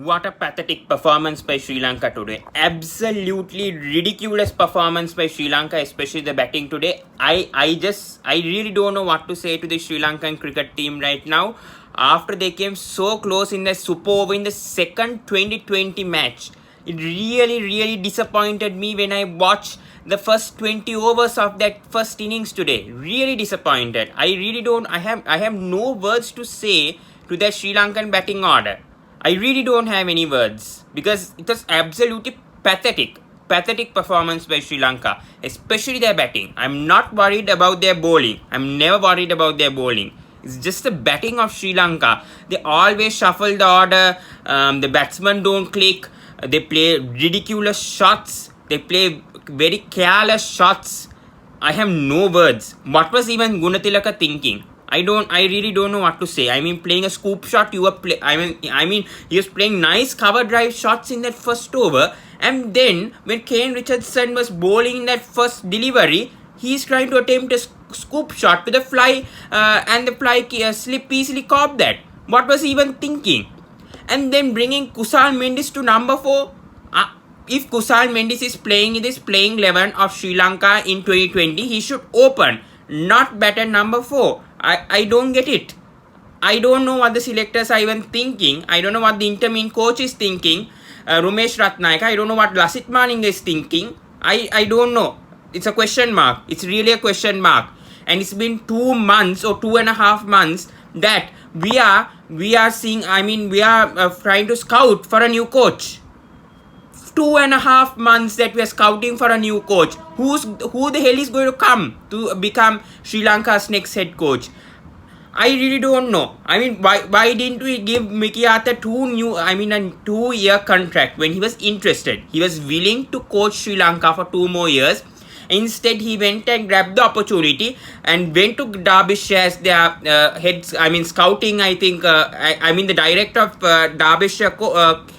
What a pathetic performance by Sri Lanka today. Absolutely ridiculous performance by Sri Lanka, especially the batting today. I really don't know what to say to the Sri Lankan cricket team right now. After they came so close in the super over in the second 2020 match. It really disappointed me when I watched the first 20 overs of that first innings today. Really disappointed. I have no words to say to the Sri Lankan batting order. I really don't have any words because it was absolutely pathetic. Pathetic performance by Sri Lanka, especially their batting. I'm not worried about their bowling. I'm never worried about their bowling. It's just the batting of Sri Lanka. They always shuffle the order. The batsmen don't click. They play ridiculous shots. They play very careless shots. I have no words. What was even Gunatilaka thinking? I really don't know what to say. I mean, playing a scoop shot, he was playing nice cover drive shots in that first over, and then when Kane Richardson was bowling in that first delivery, he's trying to attempt a scoop shot with a fly, and the fly slip easily caught that. What was he even thinking? And then bringing Kusal Mendis to number 4. If Kusal Mendis is playing in this playing 11 of Sri Lanka in 2020, he should open, not bat at number 4. I don't get it. I don't know what the selectors are even thinking. I don't know what the interim coach is thinking. Rumesh Ratnayaka. I don't know what Lasit Malinga is thinking. I don't know. It's a question mark. It's really a question mark. And it's been 2 months or 2.5 months that we are seeing. I mean, we are trying to scout for a new coach. 2.5 months that we are scouting for a new coach. Who the hell is going to come to become Sri Lanka's next head coach? I really don't know. I mean, why didn't we give Mickey Arthur a 2-year contract when he was interested? He was willing to coach Sri Lanka for 2 more years. Instead, he went and grabbed the opportunity and went to Derbyshire as their scouting, the director of Derbyshire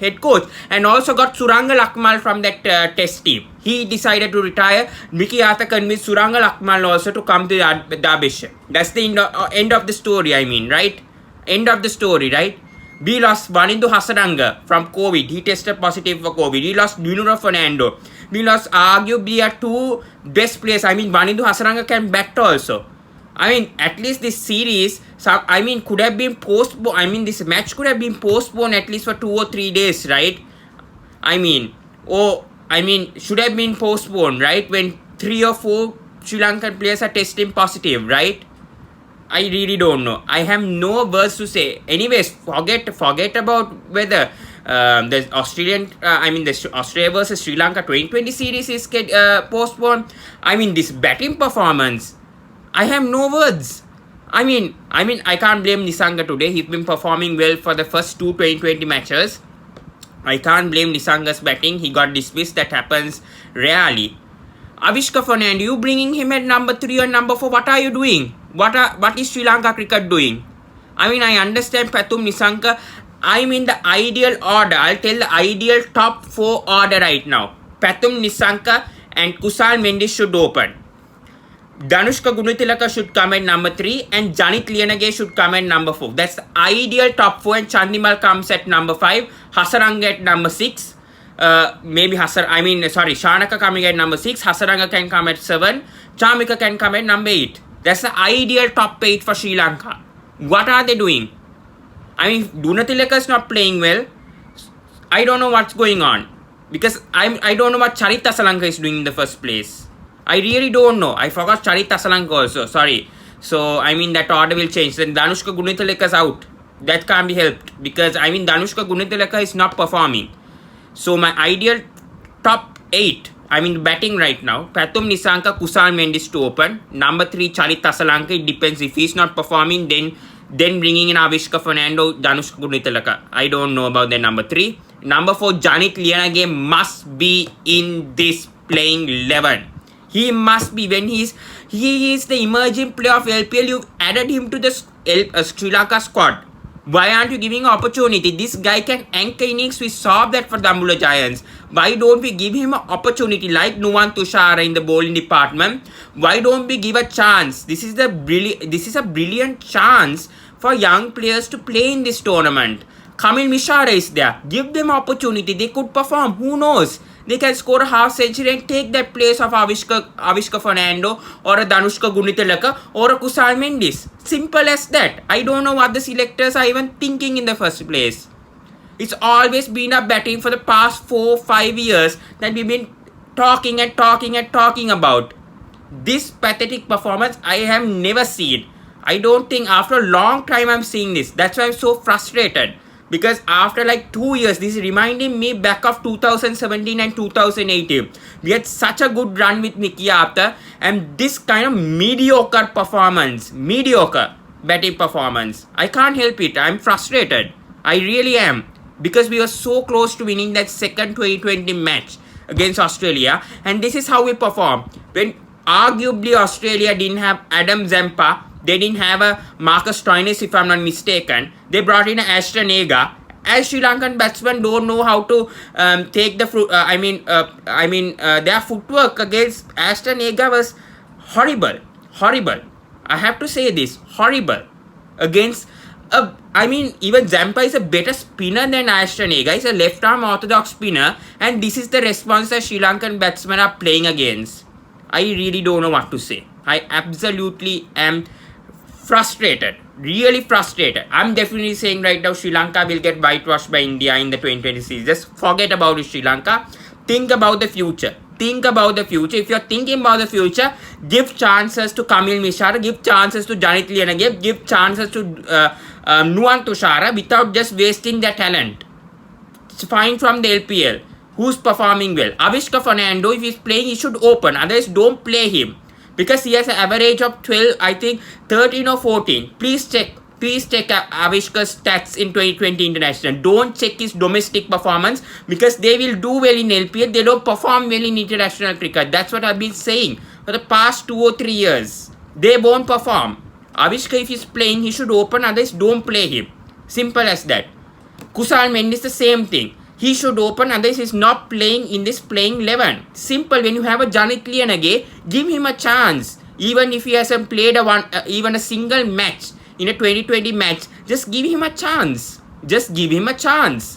head coach, and also got Suranga Lakmal from that test team. He decided to retire. Mickey Arthur convinced Suranga Lakmal also to come to Derbyshire. That's the end of the story, right? End of the story, right? We lost Vanindu Hasaranga from COVID. He tested positive for COVID. We lost Dinura Fernando. We lost arguably our 2 best players. Vanindu Hasaranga can bat also. At least this series, could have been postponed. This match could have been postponed at least for 2 or 3 days, right? Should have been postponed, right? When 3 or 4 Sri Lankan players are testing positive, right? I really don't know. I have no words to say. Anyways, forget about whether the Australia versus Sri Lanka 2020 series is postponed. This batting performance, I have no words. I can't blame Nisanga today. He's been performing well for the first 2 2020 matches. I can't blame Nisanga's batting. He got dismissed. That happens rarely. Avishka Fernando, you bringing him at number 3 or number 4? What are you doing? What is Sri Lanka cricket doing? I understand Pathum Nisanga. I'm in the ideal order. I'll tell the ideal top 4 order right now. Pathum Nisanga and Kusal Mendis should open. Danushka Gunatilaka should come at number 3 and Janit Liyanage should come at number 4. That's the ideal top 4, and Chandimal comes at number 5. Hasaranga at number 6. Shanaka coming at number 6. Hasaranga can come at 7. Chamika can come at number 8. That's the ideal top 8 for Sri Lanka. What are they doing? Gunatilaka is not playing well. I don't know what's going on. Because I don't know what Charit Asalanka is doing in the first place. I really don't know. I forgot Charit Asalanka also. Sorry. So, that order will change. Then Danushka Gunatilaka is out. That can't be helped. Because, Danushka Gunatilaka is not performing. So, my ideal top 8, batting right now, Pathum Nisanga, Kusal Mendis to open. Number 3, Charit Asalanka. It depends. If he's not performing, then bringing in Avishka Fernando, Danushka Gunatilaka. I don't know about the number 3. Number 4, Janit Liyanage must be in this playing 11. He must be. When he is the emerging player of LPL, you've added him to the Sri Lanka squad. Why aren't you giving an opportunity? This guy can anchor innings. We saw that for the Ambula Giants. Why don't we give him an opportunity like Nuwan Tushara in the bowling department? Why don't we give a chance? This is a brilliant chance for young players to play in this tournament. Kamil Mishara is there. Give them opportunity. They could perform. Who knows? They can score a half century and take that place of Avishka Fernando or a Danushka Gunitilaka or a Kusal Mendis. Simple as that. I don't know what the selectors are even thinking in the first place. It's always been a batting for the past 4-5 years that we've been talking about. This pathetic performance I have never seen. I don't think after a long time I'm seeing this. That's why I'm so frustrated. Because after like 2 years, this is reminding me back of 2017 and 2018. We had such a good run with Mickey Arthur, and this kind of mediocre batting performance. I can't help it. I'm frustrated. I really am. Because we were so close to winning that second 2020 match against Australia, and this is how we performed. When arguably Australia didn't have Adam Zampa, they didn't have a Marcus Stoinis, if I'm not mistaken. They brought in Ashton Agar. As Sri Lankan batsmen don't know how to take the their footwork against Ashton Agar was horrible. I have to say this, horrible. Against even Zampa is a better spinner than Ashton Agar. He's a left-arm orthodox spinner, and this is the response that Sri Lankan batsmen are playing against. I really don't know what to say. I absolutely am frustrated. Really frustrated. I'm definitely saying right now Sri Lanka will get whitewashed by India in the 2020 series. Just forget about it, Sri Lanka. Think about the future. If you're thinking about the future, give chances to Kamil Mishara, give chances to Janit Liyanage, give chances to Nuwan Tushara without just wasting their talent. It's fine from the LPL. Who's performing well? Avishka Fernando, if he's playing, he should open. Otherwise, don't play him. Because he has an average of 12, I think 13 or 14. Please check Avishka's stats in 2020 International. Don't check his domestic performance, because they will do well in LPL. They don't perform well in international cricket. That's what I've been saying for the past 2 or 3 years. They won't perform. Avishka, if he's playing, he should open. Otherwise, don't play him. Simple as that. Kusal Mendis, the same thing. He should open, otherwise he's not playing in this playing 11. Simple. When you have a Janit Liyanage, give him a chance. Even if he hasn't played even a single match in a 2020 match, just give him a chance.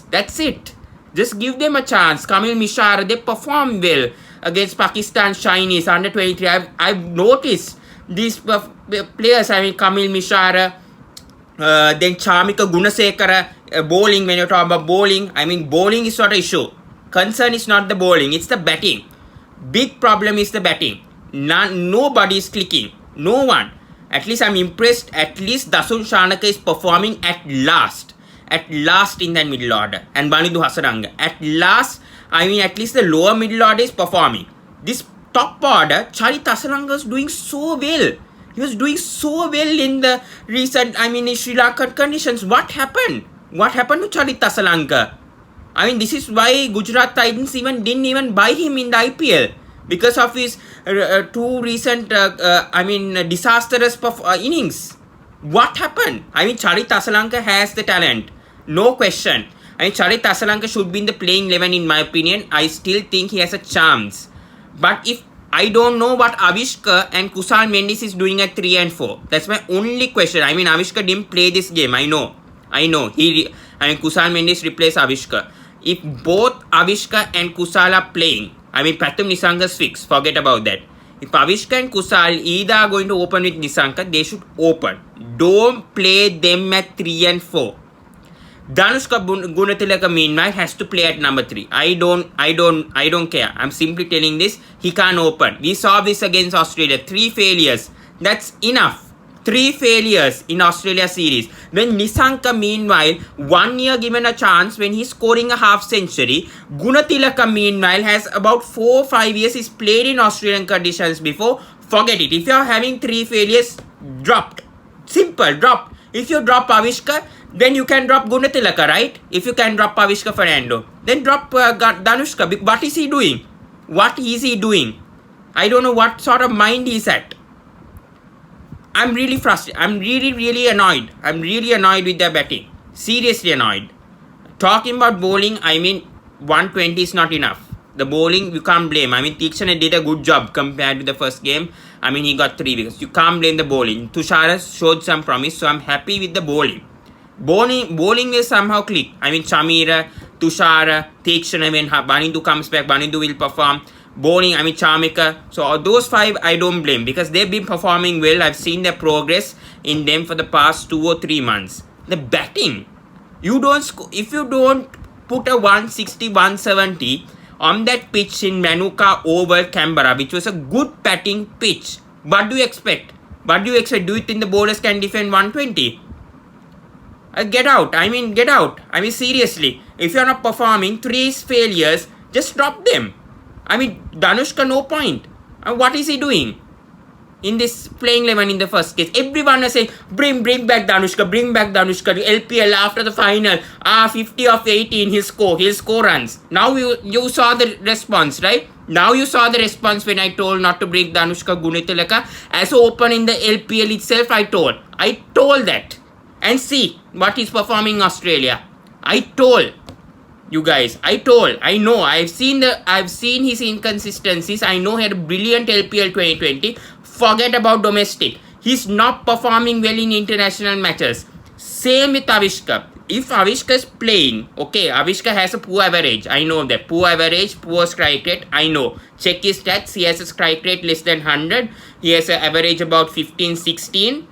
That's it. Just give them a chance. Kamil Mishara, they perform well against Pakistan Chinese under 23. I've noticed these players. Kamil Mishara, then Chamika Gunasekara. Bowling, when you talk about bowling, bowling is not an issue. Concern is not the bowling, it's the batting. Big problem is the batting. Nobody is clicking. No one. At least I'm impressed. At least Dasun Shanaka is performing at last in that middle order. And Banidu Hasaranga. At last, at least the lower middle order is performing. This top order, Charit Hasaranga is doing so well. He was doing so well in the recent, in Sri Lankan conditions. What happened? What happened to Charit Asalanka? This is why Gujarat Titans didn't even buy him in the IPL. Because of his 2 recent, disastrous innings. What happened? Charit Asalanka has the talent. No question. Charit Asalanka should be in the playing 11 in my opinion. I still think he has a chance. But if I don't know what Avishka and Kusal Mendis is doing at 3 and 4. That's my only question. Avishka didn't play this game. I know. Kusal Mendis replaced Avishka. If both Avishka and Kusal are playing, Pratham Nisanka's fixed. Forget about that. If Avishka and Kusal either are going to open with Nisanka, they should open. Don't play them at 3 and 4. Danushka Gunatilaka meanwhile has to play at number 3. I don't care. I'm simply telling this. He can't open. We saw this against Australia. 3 failures. That's enough. 3 failures in Australia series. When Nisanka meanwhile 1 year given a chance when he's scoring a half century. Gunatilaka meanwhile has about 4 or 5 years he's played in Australian conditions before. Forget it. If you're having 3 failures, dropped. Simple, dropped. If you drop Avishka, then you can drop Gunatilaka, right? If you can drop Avishka Fernando, then drop Danushka. What is he doing? I don't know what sort of mind he's at. I'm really frustrated. I'm really annoyed. I'm really annoyed with their batting. Seriously annoyed. Talking about bowling, 120 is not enough. The bowling, you can't blame. Tikshana did a good job compared to the first game. He got 3 wickets. You can't blame the bowling. Tushara showed some promise, so I'm happy with the bowling. Bowling will somehow click. I mean, Chamira, Tushara, Tekshana, when Banindu comes back, Banindu will perform. Bowling, I mean, Chamika. So those 5, I don't blame because they've been performing well. I've seen their progress in them for the past 2 or 3 months. The batting, if you don't put a 160, 170 on that pitch in Manuka Oval, Canberra, which was a good batting pitch, what do you expect? What do you expect? Do you think the bowlers can defend 120? Get out. I mean, get out. I mean, seriously. If you're not performing, 3 failures, just drop them. I mean, Danushka, no point. What is he doing in this playing 11 in the first case? Everyone was saying, bring back Danushka, bring back Danushka. LPL after the final, 50 of 18, he'll score runs. Now you saw the response, right? Now you saw the response when I told not to bring Danushka Gunetilaka. As open in the LPL itself, I told that. And see what he's performing in Australia. I told you guys. I know. I've seen his inconsistencies. I know he had a brilliant LPL 2020. Forget about domestic. He's not performing well in international matches. Same with Avishka. If Avishka is playing, okay, Avishka has a poor average. I know that. Poor average, poor strike rate. I know. Check his stats. He has a strike rate less than 100. He has an average about 15, 16.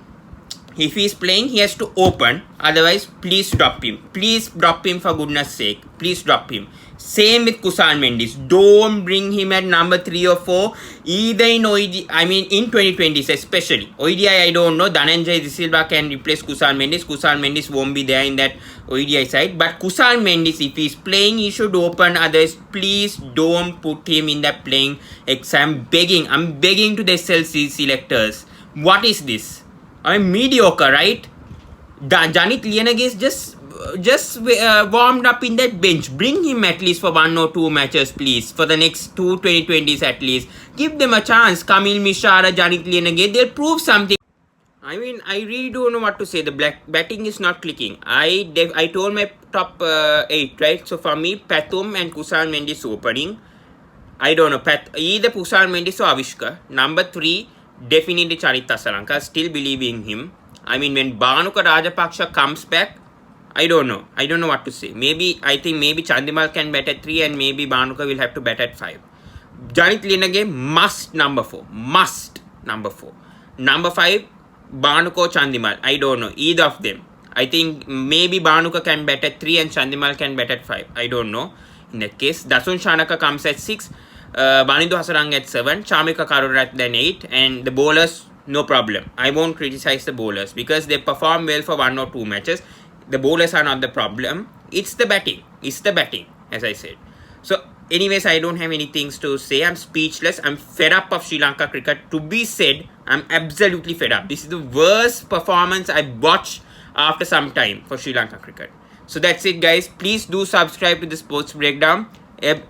If he is playing, he has to open. Otherwise, please drop him. Please drop him for goodness sake. Please drop him. Same with Kusal Mendes. Don't bring him at number 3 or 4. Either in ODI, I mean in 2020s especially. ODI, I don't know. Dhananjay De Silva can replace Kusal Mendes. Kusal Mendes won't be there in that ODI side. But Kusal Mendes, if he's playing, he should open. Others, please don't put him in that playing exam. I'm begging to the SLC selectors. What is this? I mean, mediocre, right? Janit Lienage is just warmed up in that bench. Bring him at least for 1 or 2 matches, please. For the next 2 2020s at least. Give them a chance. Kamil Mishara, Janit Lienage, they'll prove something. I mean, I really don't know what to say. The batting is not clicking. I told my top 8, right? So for me, Pathum and Kusal Mendes opening. I don't know. Either Kusal Mendes or Avishka. Number 3. Definitely Charita Salanka. Still believe in him. I mean, when Bhanuka Rajapaksha comes back, I don't know. I don't know what to say. I think maybe Chandimal can bat at 3 and maybe Bhanuka will have to bat at 5. Janit Lienage must number 4. Must number 4. Number 5, Bhanuka or Chandimal. I don't know. Either of them. I think maybe Bhanuka can bat at 3 and Chandimal can bat at 5. I don't know. In that case, Dasun Shanaka comes at 6. Banindu Hasarang at 7, Chamika Karur at then 8, and the bowlers, no problem. I won't criticize the bowlers because they perform well for 1 or 2 matches. The bowlers are not the problem. It's the batting, as I said. So, anyways, I don't have anything to say. I'm speechless. I'm fed up of Sri Lanka cricket. To be said, I'm absolutely fed up. This is the worst performance I've watched after some time for Sri Lanka cricket. So, that's it, guys. Please do subscribe to the Sports Breakdown.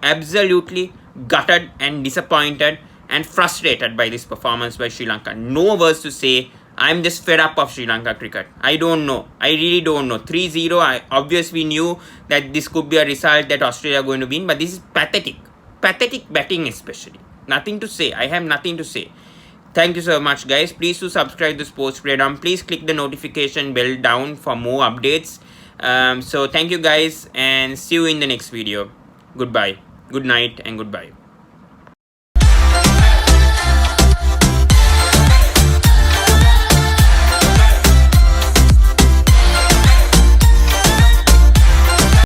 Absolutely gutted and disappointed and frustrated by this performance by Sri Lanka. No words to say. I'm just fed up of Sri Lanka cricket. I don't know. I really don't know. 3-0, I obviously knew that this could be a result that Australia are going to win. But this is pathetic. Pathetic batting especially. Nothing to say. I have nothing to say. Thank you so much, guys. Please do subscribe to Sports Breakdown. Please click the notification bell down for more updates. So thank you, guys, and see you in the next video. Goodbye. Good night and goodbye.